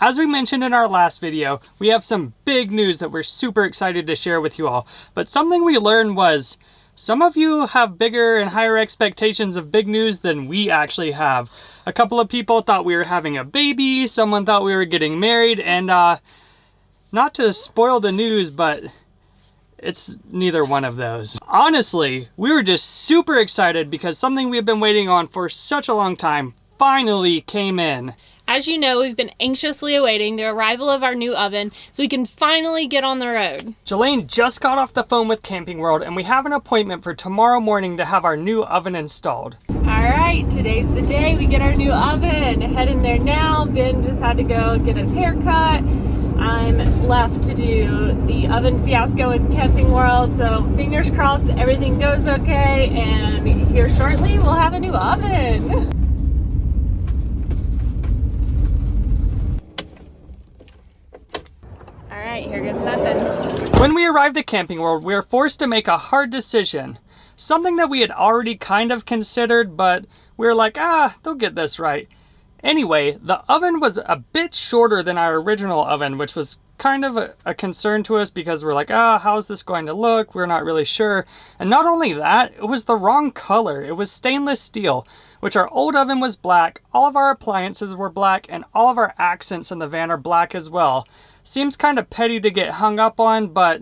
As we mentioned in our last video, we have some big news that we're super excited to share with you all. But something we learned was, some of you have bigger and higher expectations of big news than we actually have. A couple of people thought we were having a baby, someone thought we were getting married, and not to spoil the news, but it's neither one of those. Honestly, we were just super excited because something we've been waiting on for such a long time finally came in. As you know, we've been anxiously awaiting the arrival of our new oven so we can finally get on the road. Jelaine just got off the phone with Camping World and we have an appointment for tomorrow morning to have our new oven installed. All right, today's the day we get our new oven. Heading there now. Ben just had to go get his hair cut. I'm left to do the oven fiasco with Camping World, so fingers crossed everything goes okay, and here shortly we'll have a new oven. Alright, here goes nothing. When we arrived at Camping World, we were forced to make a hard decision. Something that we had already kind of considered, but we were like, they'll get this right. Anyway, the oven was a bit shorter than our original oven, which was kind of a concern to us because we're like, how's this going to look? We're not really sure. And not only that, it was the wrong color. It was stainless steel, which our old oven was black, all of our appliances were black, and all of our accents in the van are black as well. Seems kind of petty to get hung up on, but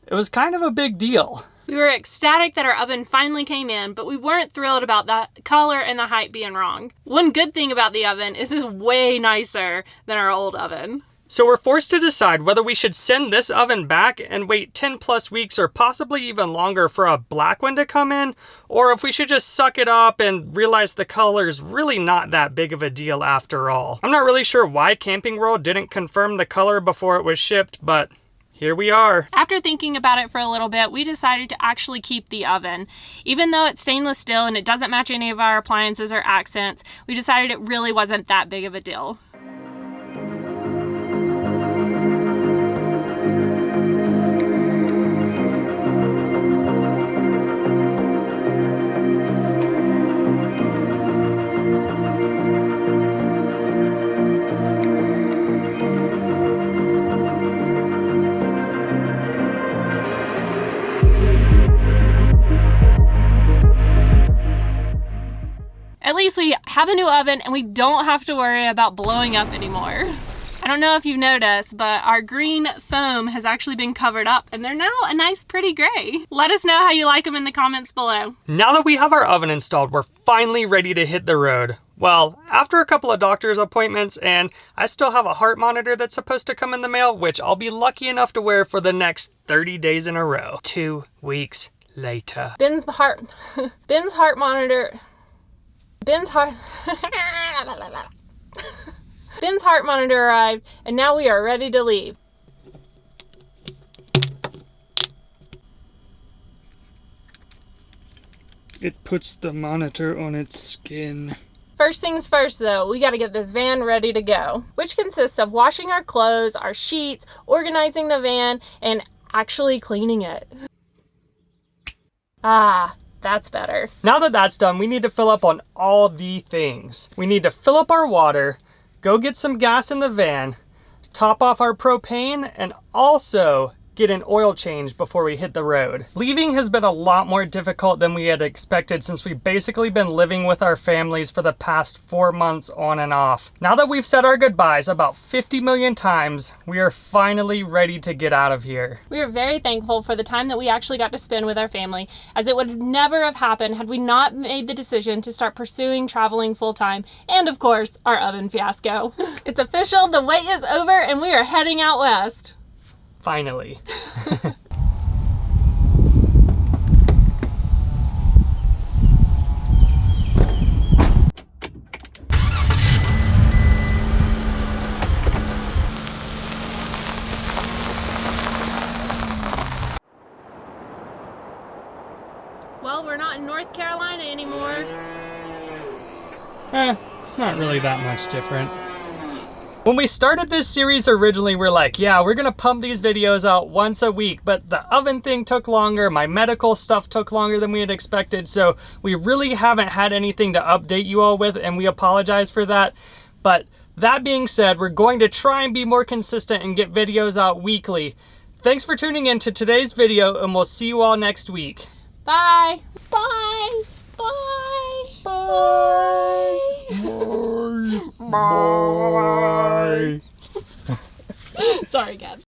it was kind of a big deal. We were ecstatic that our oven finally came in, but we weren't thrilled about the color and the height being wrong. One good thing about the oven is it's way nicer than our old oven. So we're forced to decide whether we should send this oven back and wait 10 plus weeks or possibly even longer for a black one to come in, or if we should just suck it up and realize the color's really not that big of a deal after all. I'm not really sure why Camping World didn't confirm the color before it was shipped, but here we are. After thinking about it for a little bit, we decided to actually keep the oven. Even though it's stainless steel and it doesn't match any of our appliances or accents, we decided it really wasn't that big of a deal. At least we have a new oven and we don't have to worry about blowing up anymore. I don't know if you've noticed, but our green foam has actually been covered up and they're now a nice pretty gray. Let us know how you like them in the comments below. Now that we have our oven installed, we're finally ready to hit the road. Well, after a couple of doctor's appointments, and I still have a heart monitor that's supposed to come in the mail, which I'll be lucky enough to wear for the next 30 days in a row. 2 weeks later. Ben's heart monitor arrived, and now we are ready to leave. It puts the monitor on its skin. First things first though, we gotta get this van ready to go, which consists of washing our clothes, our sheets, organizing the van, and actually cleaning it. That's better. Now that that's done, we need to fill up on all the things. We need to fill up our water, go get some gas in the van, top off our propane, and also get an oil change before we hit the road. Leaving has been a lot more difficult than we had expected since we've basically been living with our families for the past 4 months on and off. Now that we've said our goodbyes about 50 million times, we are finally ready to get out of here. We are very thankful for the time that we actually got to spend with our family, as it would never have happened had we not made the decision to start pursuing traveling full-time, and of course, our oven fiasco. It's official, the wait is over, and we are heading out west. Finally. Well, we're not in North Carolina anymore. It's not really that much different. When we started this series originally, we're like, yeah, we're gonna pump these videos out once a week, but the oven thing took longer, my medical stuff took longer than we had expected, so we really haven't had anything to update you all with, and we apologize for that. But That being said, we're going to try and be more consistent and get videos out weekly. Thanks for tuning in to today's video, and we'll see you all next week. Bye. Bye. Bye. Bye. Bye. Sorry, Gabs.